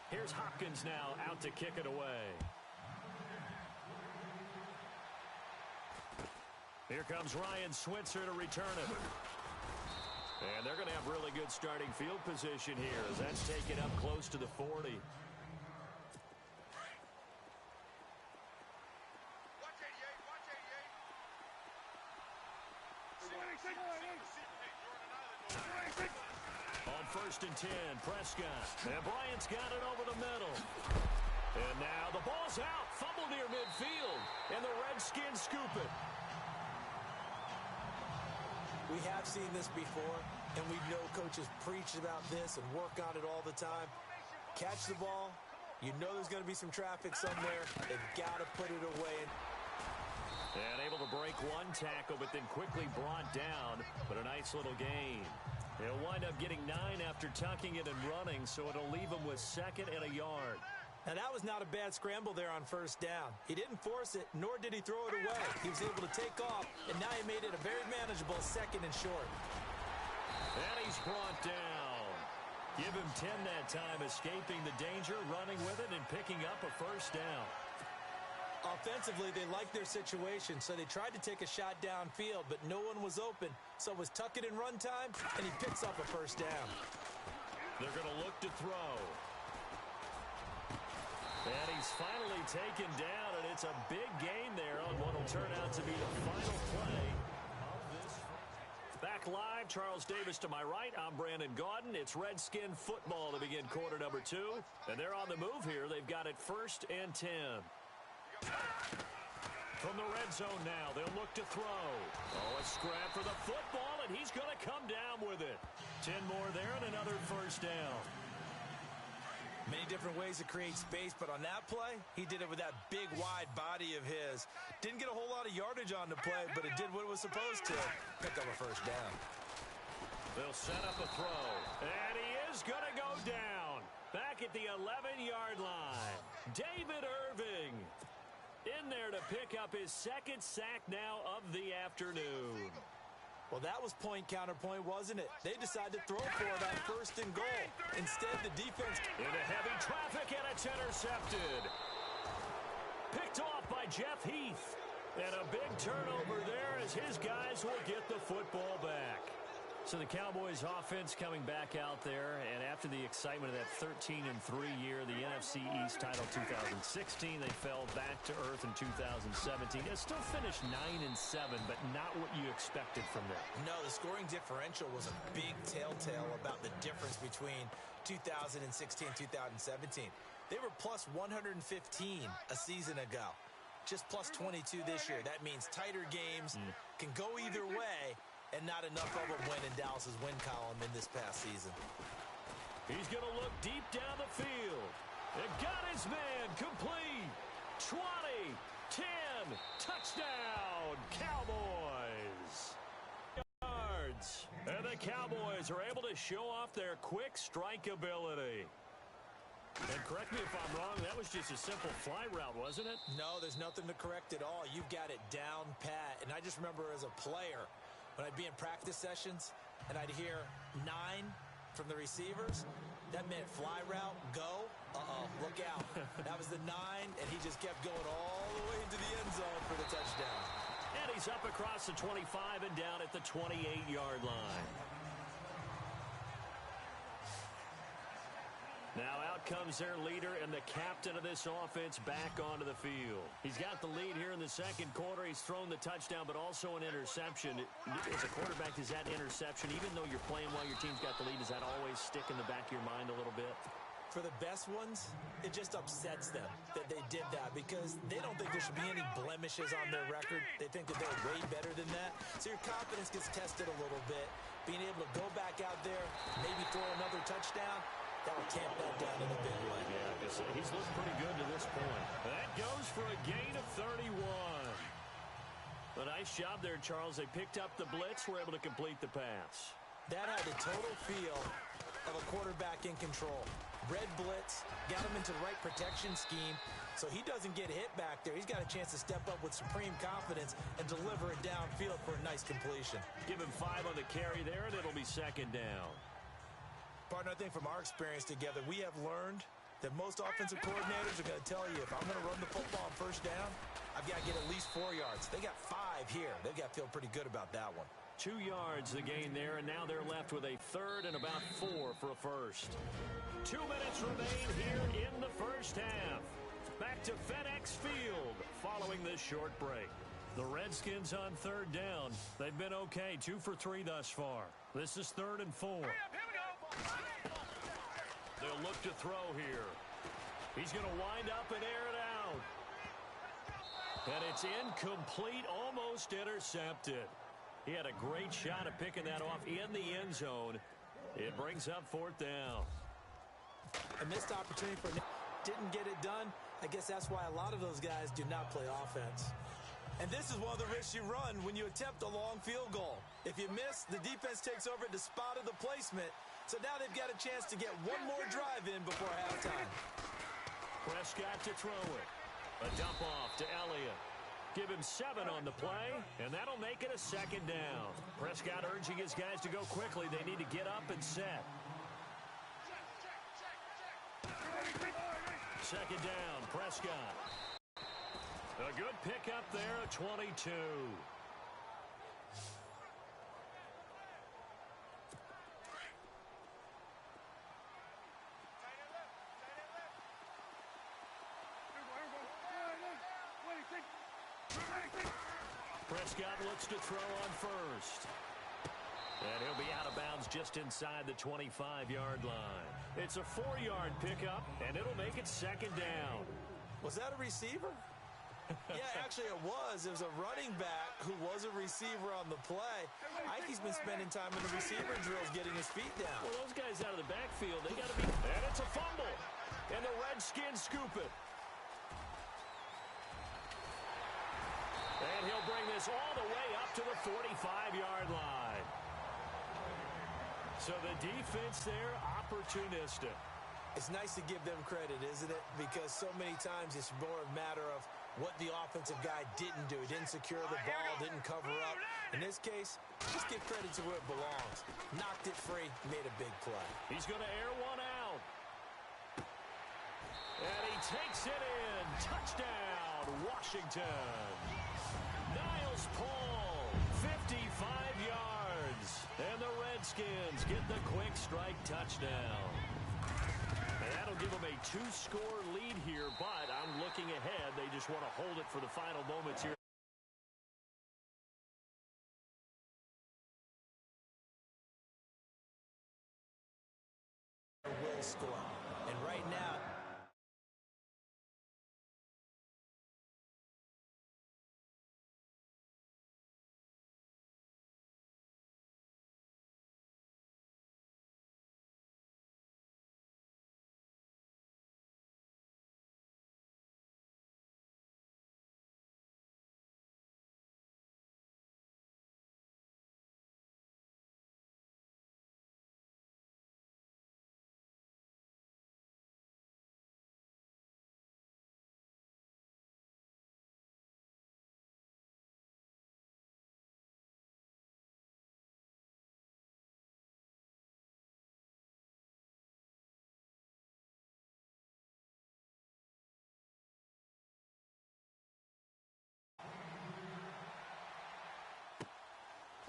Here's Hopkins now out to kick it away. Here comes Ryan Switzer to return it. And they're going to have really good starting field position here as that's taken up close to the 40. On 1st and 10, Prescott. And Bryant's got it over the middle. And now the ball's out. Fumble near midfield. And the Redskins scoop it. We have seen this before, and we know coaches preach about this and work on it all the time. Catch the ball. You know there's going to be some traffic somewhere. They've got to put it away. And able to break one tackle, but then quickly brought down. But a nice little gain. He'll wind up getting 9 after tucking it and running, so it'll leave him with 2nd and a yard. Now, that was not a bad scramble there on 1st down. He didn't force it, nor did he throw it away. He was able to take off, and now he made it a very manageable 2nd and short. And he's brought down. Give him 10 that time, escaping the danger, running with it, and picking up a 1st down. Offensively, they liked their situation, so they tried to take a shot downfield, but no one was open. So it was tuck it and run time, and he picks up a 1st down. They're going to look to throw. And he's finally taken down, and it's a big gain there on what will turn out to be the final play of this. Back live, Charles Davis to my right. I'm Brandon Gaudin. It's Redskin football to begin quarter number 2. And they're on the move here. They've got it 1st and 10. From the red zone now, they'll look to throw. Oh, a scrap for the football, and he's going to come down with it. 10 more there and another 1st down. Many different ways to create space, but on that play, he did it with that big, wide body of his. Didn't get a whole lot of yardage on the play, but it did what it was supposed to. Pick up a 1st down. They'll set up a throw, and he is going to go down. Back at the 11-yard line, David Irving in there to pick up his 2nd sack now of the afternoon. Well, that was point-counterpoint, wasn't it? They decided to throw for it on 1st and goal. Instead, the defense... Into heavy traffic, and it's intercepted. Picked off by Jeff Heath. And a big turnover there as his guys will get the football back. So the Cowboys offense coming back out there, and after the excitement of that 13-3 year, the NFC East title 2016, they fell back to earth in 2017. They still finished 9-7, but not what you expected from them. No, the scoring differential was a big telltale about the difference between 2016 and 2017. They were plus 115 a season ago. Just plus 22 this year. That means tighter games can go either way, and not enough of them win in Dallas's win column in this past season. He's going to look deep down the field. And got his man complete. 20, 10, touchdown, Cowboys. Yards. And the Cowboys are able to show off their quick strike ability. And correct me if I'm wrong, that was just a simple fly route, wasn't it? No, there's nothing to correct at all. You've got it down pat. And I just remember as a player, when I'd be in practice sessions and I'd hear 9 from the receivers, that meant fly route, go, look out. That was the 9, and he just kept going all the way into the end zone for the touchdown. And he's up across the 25 and down at the 28-yard line. Now out comes their leader and the captain of this offense back onto the field. He's got the lead here in the 2nd quarter. He's thrown the touchdown, but also an interception. As a quarterback, is that interception, even though you're playing while your team's got the lead, does that always stick in the back of your mind a little bit? For the best ones, it just upsets them that they did that because they don't think there should be any blemishes on their record. They think that they're way better than that. So your confidence gets tested a little bit. Being able to go back out there, maybe throw another touchdown, that will tamp that down in a big way. Yeah, because he's looked pretty good to this point. That goes for a gain of 31. A nice job there, Charles. They picked up the blitz, were able to complete the pass. That had the total feel of a quarterback in control. Red blitz, got him into the right protection scheme, so he doesn't get hit back there. He's got a chance to step up with supreme confidence and deliver it downfield for a nice completion. Give him 5 on the carry there, and it'll be 2nd down. Partner, I think from our experience together, we have learned that most offensive coordinators are going to tell you, if I'm going to run the football on first down, I've got to get at least 4 yards. They got 5 here. They've got to feel pretty good about that one. 2 yards the gain there, and now they're left with a third and about 4 for a first. 2 minutes remain here in the first half. Back to FedEx Field following this short break. The Redskins on third down. They've been okay, 2 for 3 thus far. This is 3rd and 4. They'll look to throw here. He's going to wind up and air it out. And it's incomplete, almost intercepted. He had a great shot at picking that off in the end zone. It brings up 4th down. A missed opportunity for didn't get it done. I guess that's why a lot of those guys do not play offense. And this is one of the risks you run when you attempt a long field goal. If you miss, the defense takes over at the spot of the placement. So now they've got a chance to get one more drive in before halftime. Prescott to throw it. A dump off to Elliott. Give him 7 on the play, and that'll make it a 2nd down. Prescott urging his guys to go quickly. They need to get up and set. 2nd down, Prescott. A good pickup there at 22. Prescott looks to throw on first. And he'll be out of bounds just inside the 25-yard line. It's a 4-yard pickup, and it'll make it 2nd down. Was that a receiver? Yeah, actually it was. It was a running back who was a receiver on the play. Ikey's been spending time in the receiver drills getting his feet down. Well, those guys out of the backfield, they got to be... And it's a fumble. And the Redskins scoop it. And he'll bring this all the way up to the 45-yard line. So the defense there, opportunistic. It's nice to give them credit, isn't it? Because so many times it's more a matter of what the offensive guy didn't do. He didn't secure the ball, didn't cover up. In this case, just give credit to where it belongs. Knocked it free, made a big play. He's going to air one out. And he takes it in. Touchdown, Washington. Niles Paul, 55 yards. And the Redskins get the quick strike touchdown. And that'll give them a 2-score lead here, but I'm looking ahead. They just want to hold it for the final moments here. Will score. And right now,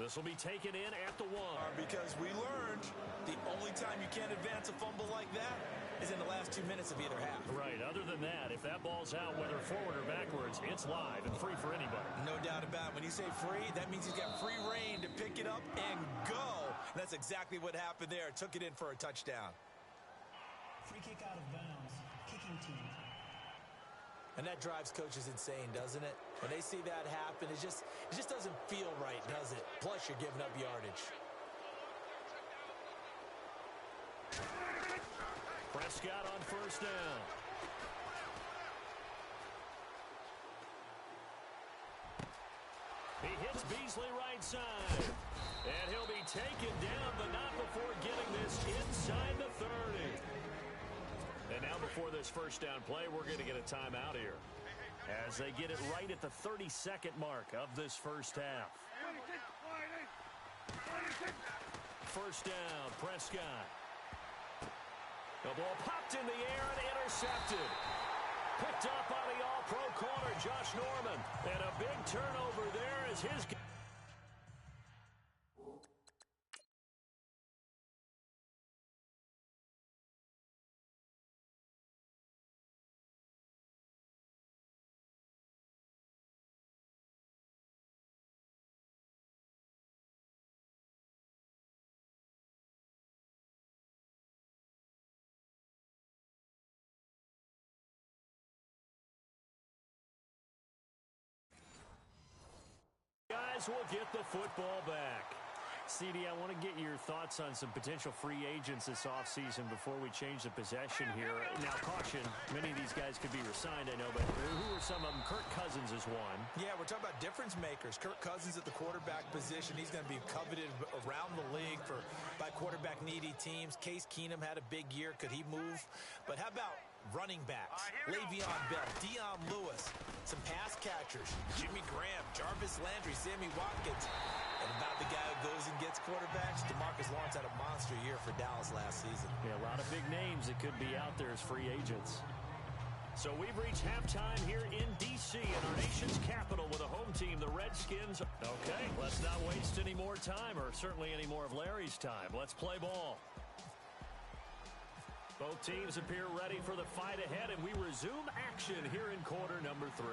This will be taken in at the 1. Because we learned the only time you can't advance a fumble like that is in the last 2 minutes of either half. Right. Other than that, if that ball's out, whether forward or backwards, it's live and free for anybody. No doubt about it. When you say free, that means he's got free reign to pick it up and go. And that's exactly what happened there. Took it in for a touchdown. Free kick out of bounds. Kicking team. And that drives coaches insane, doesn't it? When they see that happen, it just doesn't feel right, does it? Plus, you're giving up yardage. Prescott on first down. He hits Beasley right side. And he'll be taken down, but not before getting this inside the 30. And now before this first down play, we're going to get a timeout here, as they get it right at the 32nd mark of this first half. First down, Prescott. The ball popped in the air and intercepted. Picked up by the all-pro corner, Josh Norman. And a big turnover there as his... will get the football back. CD, I want to get your thoughts on some potential free agents this offseason before we change the possession here. Now, caution, many of these guys could be re-signed, I know, but who are some of them? Kirk Cousins is one. Yeah, we're talking about difference makers. Kirk Cousins at the quarterback position. He's going to be coveted around the league by quarterback-needy teams. Case Keenum had a big year. Could he move? But how about running backs? Le'Veon Bell, Dion Lewis, some pass catchers, Jimmy Graham, Jarvis Landry, Sammy Watkins. And about the guy who goes and gets quarterbacks, DeMarcus Lawrence had a monster year for Dallas last season. Yeah, a lot of big names that could be out there as free agents. So we've reached halftime here in D.C. in our nation's capital with a home team, the Redskins. Okay, let's not waste any more time, or certainly any more of Larry's time. Let's play ball. Both teams appear ready for the fight ahead, and we resume action here in quarter number 3.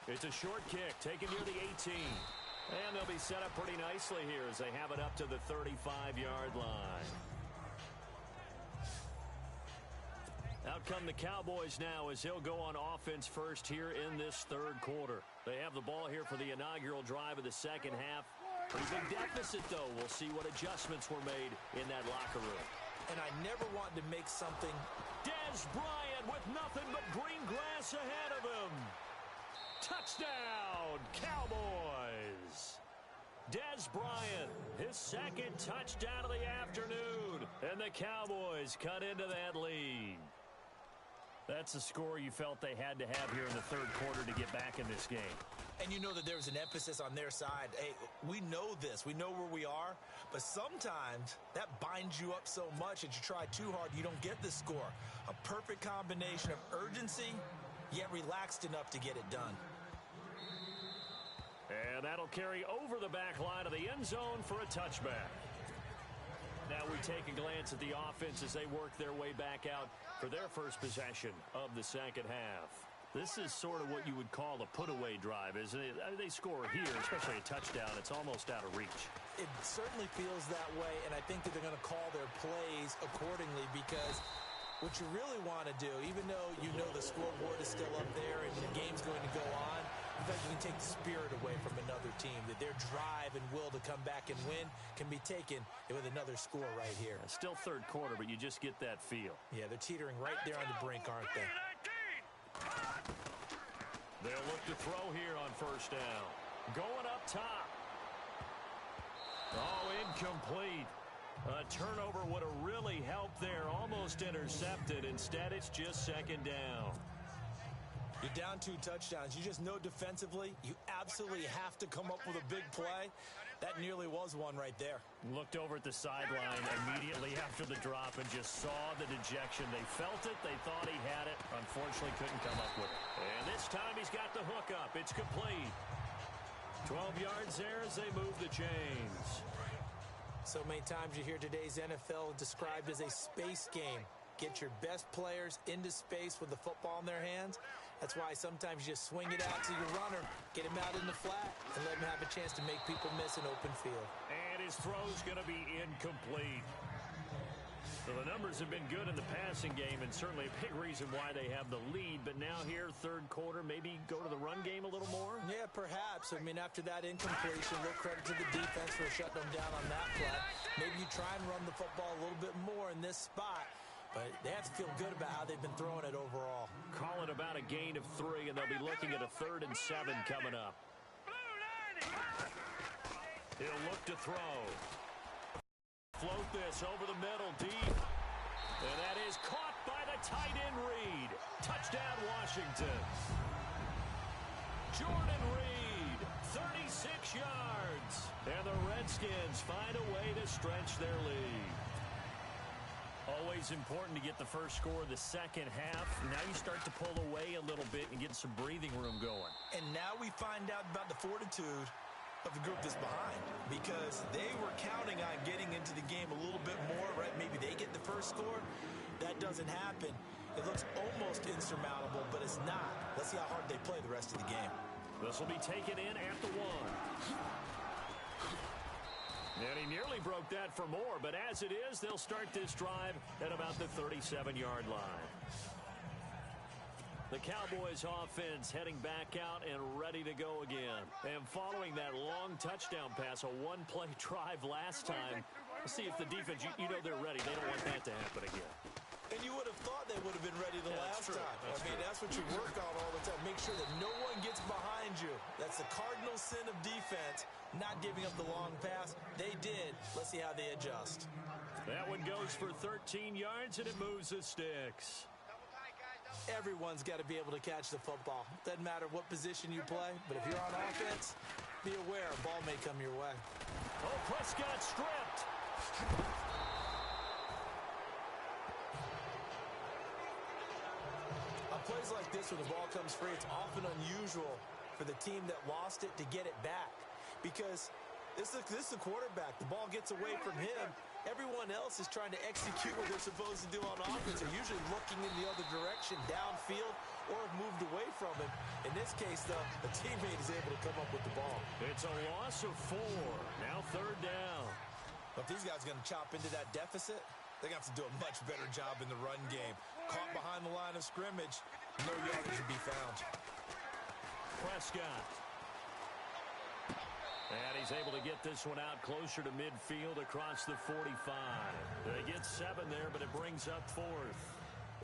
It's a short kick taken near the 18. And they'll be set up pretty nicely here as they have it up to the 35-yard line. Out come the Cowboys now as he'll go on offense first here in this third quarter. They have the ball here for the inaugural drive of the second half. Pretty big deficit, though. We'll see what adjustments were made in that locker room. And I never wanted to make something. Dez Bryant with nothing but green grass ahead of him. Touchdown, Cowboys. Dez Bryant, his second touchdown of the afternoon. And the Cowboys cut into that lead. That's the score you felt they had to have here in the third quarter to get back in this game. And you know that there was an emphasis on their side. Hey, we know this. We know where we are. But sometimes that binds you up so much that you try too hard, you don't get the score. A perfect combination of urgency, yet relaxed enough to get it done. And that'll carry over the back line of the end zone for a touchback. Now we take a glance at the offense as they work their way back out for their first possession of the second half. This is sort of what you would call a put-away drive, isn't it? I mean, they score here, especially a touchdown. It's almost out of reach. It certainly feels that way, and I think that they're going to call their plays accordingly because what you really want to do, even though you know the scoreboard is still up there and the game's going to go on, in fact, you can take the spirit away from another team, that their drive and will to come back and win can be taken with another score right here. Still third quarter, but you just get that feel. Yeah, they're teetering right there on the brink, aren't they? They'll look to throw here on first down. Going up top. Oh, incomplete. A turnover would have really helped there. Almost intercepted. Instead, it's just second down. You're down 2 touchdowns. You just know defensively you absolutely have to come up with a big play. That nearly was one right there. Looked over at the sideline immediately after the drop and just saw the dejection. They felt it. They thought he had it. Unfortunately, couldn't come up with it. And this time he's got the hook up. It's complete. 12 yards there as they move the chains. So many times you hear today's NFL described as a space game. Get your best players into space with the football in their hands. That's why sometimes you just swing it out to your runner, get him out in the flat, and let him have a chance to make people miss an open field. And his throw's going to be incomplete. So the numbers have been good in the passing game, and certainly a big reason why they have the lead. But now here, third quarter, maybe go to the run game a little more? Yeah, perhaps. I mean, after that incompletion, a little credit to the defense for shutting them down on that play. Maybe you try and run the football a little bit more in this spot. But they have to feel good about how they've been throwing it overall. Call it about a gain of 3, and they'll be looking at a 3rd and 7 coming up. He'll look to throw. Float this over the middle, deep. And that is caught by the tight end Reed. Touchdown, Washington. Jordan Reed, 36 yards. And the Redskins find a way to stretch their lead. always important to get the first score of the second half. Now you start to pull away a little bit and get some breathing room going. And now we find out about the fortitude of the group that's behind, because they were counting on getting into the game a little bit more, right? Maybe they get the first score. That doesn't happen. It looks almost insurmountable, but it's not. Let's see how hard they play the rest of the game. This will be taken in at the 1. And he nearly broke that for more, but as it is, they'll start this drive at about the 37-yard line. The Cowboys offense heading back out and ready to go again. And following that long touchdown pass, a one-play drive last time, let's see if the defense, you know they're ready. They don't want that to happen again. And you would have thought they would have been ready the last time. That's what you work on all the time. Make sure that no one gets behind you. That's the cardinal sin of defense, not giving up the long pass. They did. Let's see how they adjust. That one goes for 13 yards, and it moves the sticks. Everyone's got to be able to catch the football. Doesn't matter what position you play, but if you're on offense, be aware a ball may come your way. Oh, Prescott stripped. On plays like this, when the ball comes free, it's often unusual for the team that lost it to get it back, because this is the quarterback. The ball gets away from him. Everyone else is trying to execute what they're supposed to do on offense. They're usually looking in the other direction, downfield, or have moved away from him. In this case, though, the teammate is able to come up with the ball. It's a loss of 4. Now 3rd down. But if these guys are going to chop into that deficit, they're going to have to do a much better job in the run game. Caught behind the line of scrimmage, no yardage to be found. Prescott. And he's able to get this one out closer to midfield across the 45. They get 7 there, but it brings up 4th.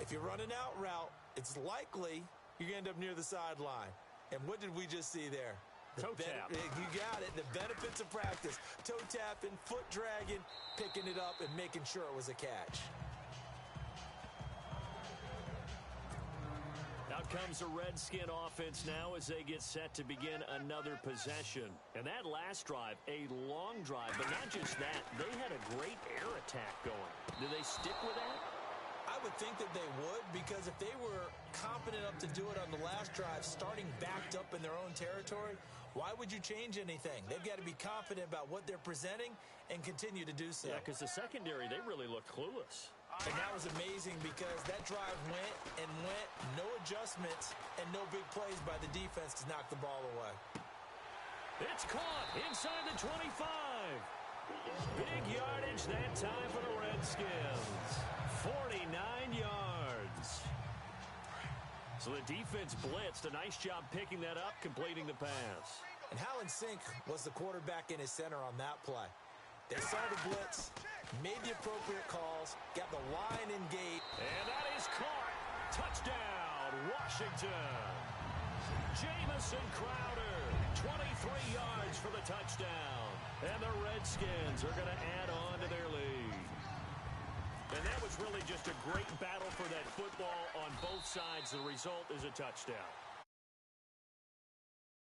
If you run an out route, it's likely you're going to end up near the sideline. And what did we just see there? Toe tap. You got it. The benefits of practice. Toe tapping, foot dragging, picking it up, and making sure it was a catch. Out comes the Redskin offense now as they get set to begin another possession. And that last drive, a long drive, but not just that. They had a great air attack going. Do they stick with that? I would think that they would, because if they were competent enough to do it on the last drive, starting backed up in their own territory, why would you change anything? They've got to be confident about what they're presenting and continue to do so. Yeah, because the secondary, they really looked clueless. And that was amazing, because that drive went and went, no adjustments, and no big plays by the defense to knock the ball away. It's caught inside the 25. Big yardage that time for the Redskins. 49 yards. So the defense blitzed. A nice job picking that up, completing the pass. And Hallen Sink was the quarterback in his center on that play. They saw the blitz, made the appropriate calls, got the line and gate. And that is caught. Touchdown, Washington. Jamison Crowder, 23 yards for the touchdown. And the Redskins are going to add on to their lead. And that was really just a great battle for that football on both sides. The result is a touchdown.